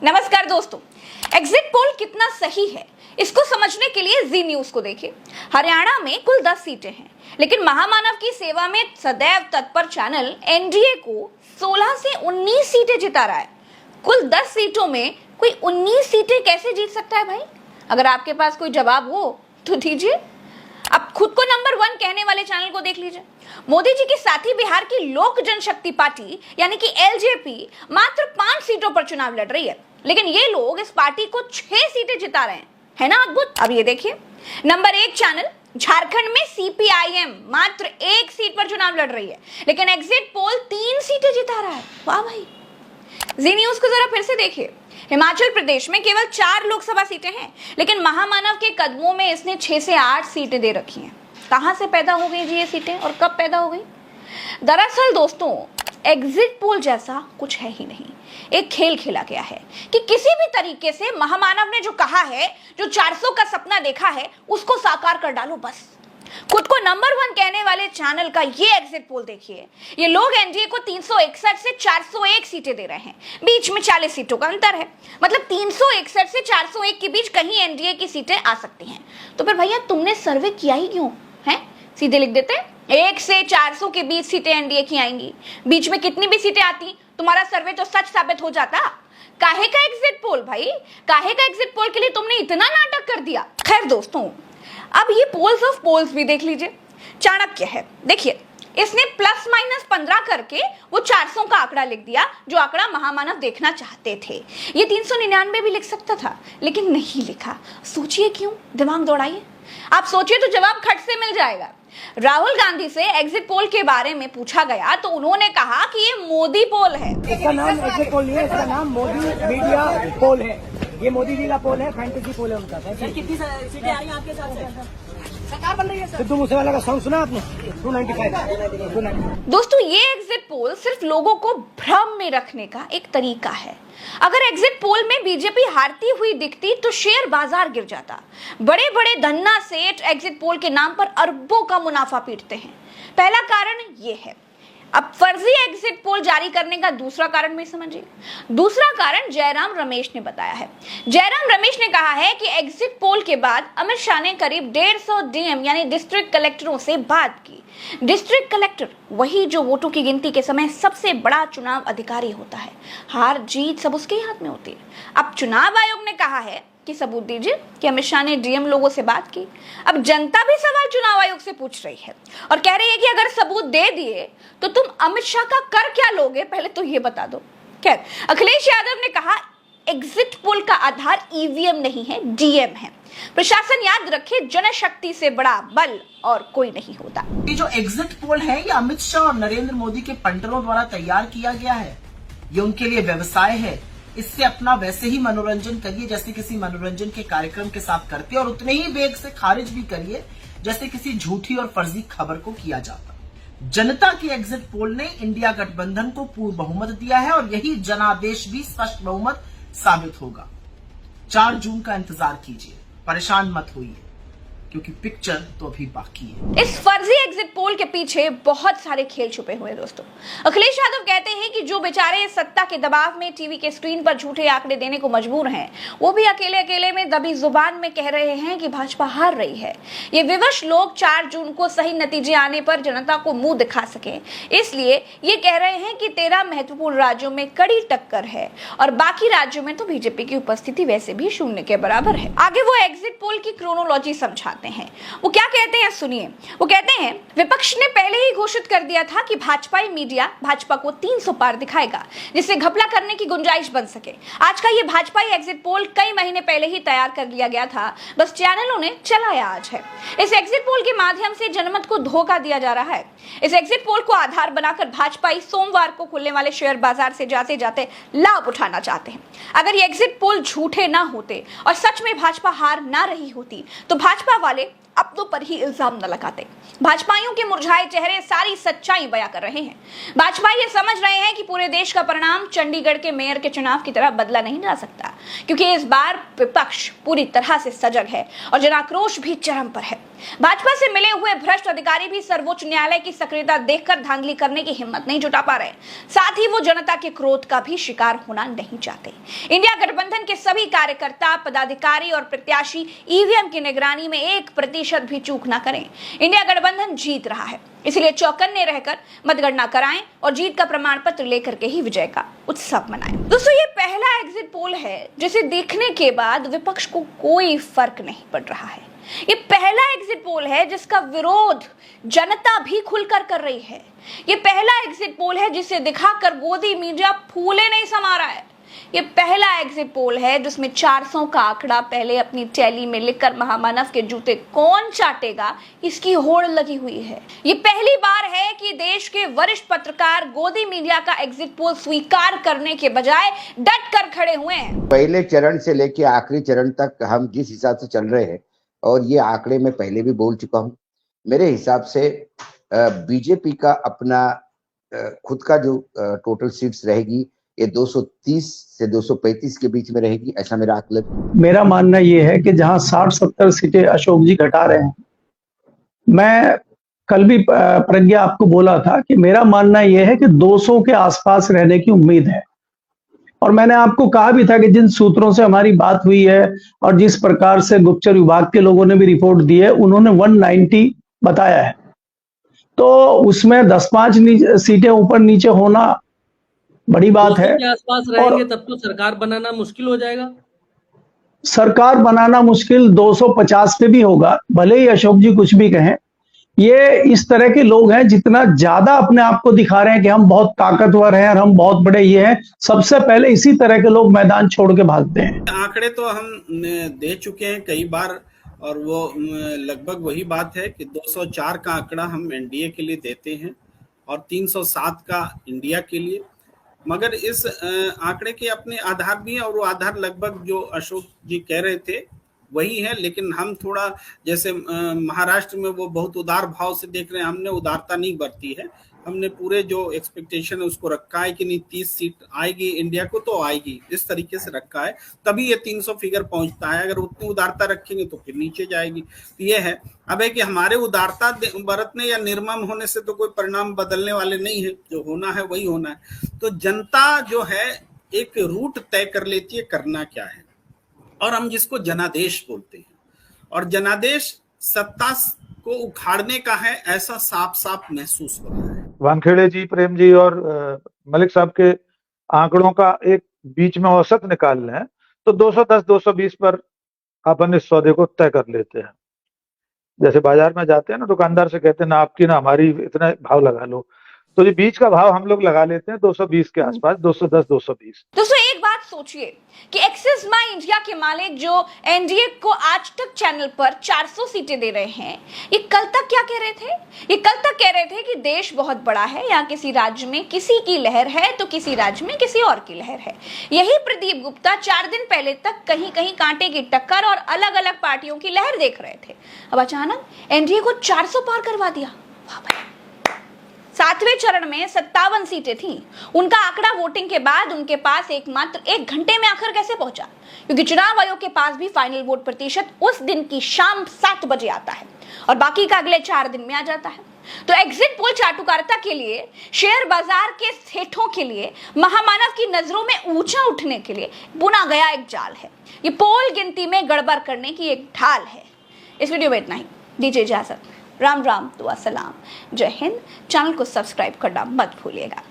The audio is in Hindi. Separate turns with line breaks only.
नमस्कार दोस्तों, एग्जिट पोल कितना सही है इसको समझने के लिए जी न्यूज को देखिए। हरियाणा में कुल 10 सीटें हैं, लेकिन महामानव की सेवा में सदैव तत्पर चैनल एनडीए को 16 से 19 सीटें जिता रहा है। कुल 10 सीटों में कोई 19 सीटें कैसे जीत सकता है भाई? अगर आपके पास कोई जवाब हो तो दीजिए। अब खुद को नंबर 1 कहने वाले चैनल को देख लीजिए। मोदी जी के साथी बिहार की लोक जनशक्ति पार्टी यानी कि एलजेपी मात्र 5 सीटों पर चुनाव लड़ रही है, लेकिन ये लोग इस पार्टी को 6 सीटें जिता रहे हैं। है ना अद्भुत? अब ये देखिए, नंबर 1 चैनल झारखंड में सीपीआईएम मात्र 1 सीट पर चुनाव लड़ रही है, लेकिन एग्जिट पोल 3 सीटें जिता रहा है। वाह भाई। जी न्यूज को जरा फिर से देखिए। हिमाचल प्रदेश में केवल 4 लोकसभा सीटें हैं, लेकिन महामानव के कदमों में इसने 6 से 8 सीटें दे रखी हैं। कहां से पैदा हो गई जी ये सीटें और कब पैदा हो गई? दरअसल दोस्तों, एग्जिट पोल जैसा कुछ है ही नहीं। एक खेल खेला गया है कि किसी भी तरीके से महामानव ने जो कहा है, जो 400 का सपना देखा है, उसको साकार कर डालो बस। खुद को नंबर 1 कहने वाले चैनल का ये एग्जिट पोल देखिए। ये लोग एनडीए को 361 से 401 सीटें दे रहे हैं, बीच में 40 सीटों का अंतर है। मतलब 361 से 401 के बीच कहीं एनडीए की सीटें आ सकती हैं। तो फिर भैया तुमने सर्वे किया ही क्यों है? सीधे लिख देते 1 से 400 के बीच सीटें एनडीए की आएंगी। बीच में कितनी भी सीटें आती, तुम्हारा सर्वे तो सच साबित हो जाता। काहे का एग्जिट पोल भाई? काहे का एग्जिट पोल के लिए तुमने इतना नाटक कर दिया? खैर दोस्तों, अब ये पोल्स ऑफ पोल्स भी देख लीजिए। चाणक्य है, देखिए इसने ±15 करके वो 400 का आंकड़ा लिख दिया, जो आंकड़ा महामानव देखना चाहते थे। ये 399 भी लिख सकता था, लेकिन नहीं लिखा। सोचिए क्यों? दिमाग दौड़ाइए। आप सोचिए तो जवाब खट से मिल जाएगा। राहुल गांधी से एग्जिट पोल के बारे में पूछा गया तो उन्होंने कहा कि ये मोदी पोल है।
इसका नाम एग्जिट पोल नहीं है, इसका नाम मोदी मीडिया पोल है। ये मोदी जी का पोल है, फैंटेसी पोल है उनका।
सर कितनी सीटें आ रही हैं आपके साथ से?
सरकार बन रही है। सिद्धू मूसेवाला का सॉन्ग सुना आपने? 295।
दोस्तों, ये एग्जिट पोल सिर्फ लोगों को भ्रम में रखने का एक तरीका है। अगर एग्जिट पोल में बीजेपी हारती हुई दिखती तो शेयर बाजार गिर जाता। बड़े बड़े धन्ना सेठ एग्जिट पोल के नाम पर अरबों का मुनाफा पीटते हैं। पहला कारण ये है। अब फर्जी एग्जिट पोल जारी करने का दूसरा कारण भी समझिए। दूसरा कारण जयराम रमेश ने बताया है। जयराम रमेश ने कहा है कि एग्जिट पोल के बाद अमित शाह ने करीब 150 डीएम यानी डिस्ट्रिक्ट कलेक्टरों से बात की। डिस्ट्रिक्ट कलेक्टर वही जो वोटों की गिनती के समय सबसे बड़ा चुनाव अधिकारी होता है। हार जीत सब उसके हाथ में होती है। अब चुनाव आयोग ने कहा है कि सबूत दीजिए कि अमित शाह ने डीएम लोगों से बात की। अब जनता भी सवाल चुनाव आयोग से पूछ रही है और कह रही है कि अगर सबूत दे दिए तो तुम अमित शाह का कर क्या लोगे, पहले तो ये बता दो। खैर, अखिलेश यादव ने कहा एग्जिट पोल का आधार ईवीएम नहीं है, डीएम है। प्रशासन याद रखे, जनशक्ति से बड़ा बल और कोई नहीं होता।
ये जो एग्जिट पोल है ये अमित शाह और नरेंद्र मोदी के पंटरों द्वारा तैयार किया गया है। ये उनके लिए व्यवसाय है। इससे अपना वैसे ही मनोरंजन करिए जैसे किसी मनोरंजन के कार्यक्रम के साथ करते, और उतने ही वेग से खारिज भी करिए जैसे किसी झूठी और फर्जी खबर को किया जाता। जनता की एग्जिट पोल ने इंडिया गठबंधन को पूर्ण बहुमत दिया है और यही जनादेश भी स्पष्ट बहुमत साबित होगा। 4 जून का इंतजार कीजिए, परेशान मत होइए, क्योंकि पिक्चर तो अभी बाकी है।
इस फर्जी एग्जिट पोल के पीछे बहुत सारे खेल छुपे हुए हैं दोस्तों। अखिलेश यादव कहते हैं कि जो बेचारे सत्ता के दबाव में टीवी के स्क्रीन पर झूठे आंकड़े देने को मजबूर हैं, वो भी अकेले अकेले में दबी जुबान में कह रहे हैं कि भाजपा हार रही है। ये विवश लोग 4 जून को सही नतीजे आने पर जनता को मुंह दिखा सके, इसलिए ये कह रहे हैं कि 13 महत्वपूर्ण राज्यों में कड़ी टक्कर है और बाकी राज्यों में तो बीजेपी की उपस्थिति वैसे भी शून्य के बराबर है। आगे वो एग्जिट पोल की क्रोनोलॉजी समझाते हैं। वो क्या कहते हैं सुनिए। वो कहते हैं विपक्ष ने पहले ही घोषित कर दिया था कि भाजपाई मीडिया भाजपा को 300 पार दिखाएगा, जिससे घपला करने की गुंजाइश बन सके। आज का ये भाजपाई एग्जिट पोल कई महीने पहले ही तैयार कर लिया गया था, बस चैनलों ने चलाया आज है। इस एग्जिट पोल के माध्यम से जनमत को धोखा दिया जा रहा है। इस एग्जिट पोल को आधार बनाकर भाजपाई सोमवार को खुलने वाले शेयर बाजार से जाते जाते लाभ उठाना चाहते हैं। अगर ये एग्जिट पोल झूठे ना होते और सच में भाजपा हार ना रही होती तो भाजपा वाले अपनों पर ही इल्जाम न लगाते। भाजपाइयों के मुरझाए चेहरे सारी सच्चाई बयां कर रहे हैं। भाजपा ये समझ रहे हैं कि पूरे देश का परिणाम चंडीगढ़ के मेयर के चुनाव की तरह बदला नहीं जा सकता, क्योंकि इस बार विपक्ष पूरी तरह से सजग है और जनाक्रोश भी चरम पर है। भाजपा से मिले हुए भ्रष्ट अधिकारी भी सर्वोच्च न्यायालय की सक्रियता देखकर धांधली करने की हिम्मत नहीं जुटा पा रहे। साथ ही वो जनता के क्रोध का भी शिकार होना नहीं चाहते। इंडिया गठबंधन के सभी कार्यकर्ता, पदाधिकारी और प्रत्याशी ईवीएम की निगरानी में 1% भी चूक ना करें। इंडिया गठबंधन जीत रहा है, इसलिए चौकन्ने रहकर मतगणना कराएं और जीत का प्रमाण पत्र लेकर के ही विजय का उत्सव मनाएं। दोस्तों, ये पहला एग्जिट पोल है जिसे देखने के बाद विपक्ष को कोई फर्क नहीं पड़ रहा है। ये पहला एग्जिट पोल है जिसका विरोध जनता भी खुलकर कर रही है। ये पहला एग्जिट पोल है जिसे दिखाकर गोदी मीडिया फूले नहीं समा रहा है। ये पहला एग्जिट पोल है जिसमें 400 का आंकड़ा पहले अपनी टैली में लिखकर महामानव के जूते कौन चाटेगा इसकी होड़ लगी हुई है। ये पहली बार है कि देश के वरिष्ठ पत्रकार गोदी मीडिया का एग्जिट पोल स्वीकार करने के बजाय डट कर खड़े हुए हैं।
पहले चरण से लेकर आखिरी चरण तक हम जिस हिसाब से चल रहे हैं, और ये आंकड़े मैं पहले भी बोल चुका हूं, मेरे हिसाब से बीजेपी का अपना खुद का जो टोटल सीट्स रहेगी ये 230 से 235 के बीच में रहेगी, ऐसा मेरा आकलन।
मेरा मानना ये है कि जहां 60-70 सीटें अशोक जी घटा रहे हैं, मैं कल भी प्रज्ञा आपको बोला था कि मेरा मानना यह है कि 200 के आसपास रहने की उम्मीद है। और मैंने आपको कहा भी था कि जिन सूत्रों से हमारी बात हुई है और जिस प्रकार से गुप्तचर विभाग के लोगों ने भी रिपोर्ट दी है, उन्होंने 190 बताया है। तो उसमें 10-5 सीटें ऊपर नीचे होना बड़ी बात है।
के आसपास रहेंगे तब तो सरकार बनाना मुश्किल हो जाएगा।
सरकार बनाना मुश्किल 250 पे भी होगा, भले ही अशोक जी कुछ भी कहें। ये इस तरह के लोग हैं, जितना ज्यादा अपने आप को दिखा रहे हैं कि हम बहुत ताकतवर हैं और हम बहुत बड़े ये हैं, सबसे पहले इसी तरह के लोग मैदान छोड़ के भागते हैं।
आंकड़े तो हम दे चुके हैं कई बार, और वो लगभग वही बात है कि 204 का आंकड़ा हम एनडीए के लिए देते हैं और 307 का इंडिया के लिए। मगर इस आंकड़े के अपने आधार भी हैं, और वो आधार लगभग जो अशोक जी कह रहे थे वही है। लेकिन हम थोड़ा, जैसे महाराष्ट्र में वो बहुत उदार भाव से देख रहे हैं, हमने उदारता नहीं बरती है। हमने पूरे जो एक्सपेक्टेशन है उसको रखा है कि नहीं 30 सीट आएगी इंडिया को तो आएगी, इस तरीके से रखा है, तभी ये 300 फिगर पहुंचता है। अगर उतनी उदारता रखेंगे तो फिर नीचे जाएगी। ये है अब है कि हमारे उदारता बरतने या निर्मम होने से तो कोई परिणाम बदलने वाले नहीं है, जो होना है वही होना है। तो जनता जो है एक रूट तय कर लेती है करना क्या है, और हम जिसको जनादेश बोलते हैं, और जनादेश सत्ता को उखाड़ने का है, ऐसा साफ साफ महसूस हो रहा है।
वानखेड़े जी, प्रेम जी और मलिक साहब के आंकड़ों का एक बीच में औसत निकाल लें तो 210-220 पर अपन इस सौदे को तय कर लेते हैं। जैसे बाजार में जाते हैं ना, दुकानदार से कहते हैं ना आपकी ना हमारी, इतना भाव लगा लो, तो ये बीच का भाव हम लोग लगा लेते हैं 220 के आसपास, 210-220।
दोस्तों, एक बात सोचिए कि एक्सिस माई इंडिया के मालिक जो एनडीए को आज तक चैनल पर 400 सीटें दे रहे हैं, ये कल तक क्या कह रहे थे? ये कल तक कह रहे थे कि देश बहुत बड़ा है, यहाँ किसी राज्य में किसी की लहर है तो किसी राज्य में किसी और की लहर है। यही प्रदीप गुप्ता 4 दिन पहले तक कहीं कहीं कांटे की टक्कर और अलग अलग पार्टियों की लहर देख रहे थे। अब अचानक एनडीए को 400 पार करवा दिया। वाह भाई। 7वें चरण में 57 सीटें थीं। उनका आंकड़ा वोटिंग के बाद उनके पास एकमात्र 1 घंटे में आखिर कैसे पहुंचा? क्योंकि चुनाव आयोग के पास भी फाइनल वोट प्रतिशत उस दिन की शाम 7 बजे आता है और बाकी का अगले 4 दिन में आ जाता है। तो एग्जिट पोल चाटुकारिता के लिए, शेयर बाजार के सेठों के लिए, महामानव की नजरों में ऊंचा उठने के लिए बुना गया एक जाल है। ये पोल गिनती में गड़बड़ करने की एक ढाल है। इस वीडियो में इतना ही। दीजिए इजाजत। राम राम, दुआ सलाम, जय हिंद। चैनल को सब्सक्राइब करना मत भूलिएगा।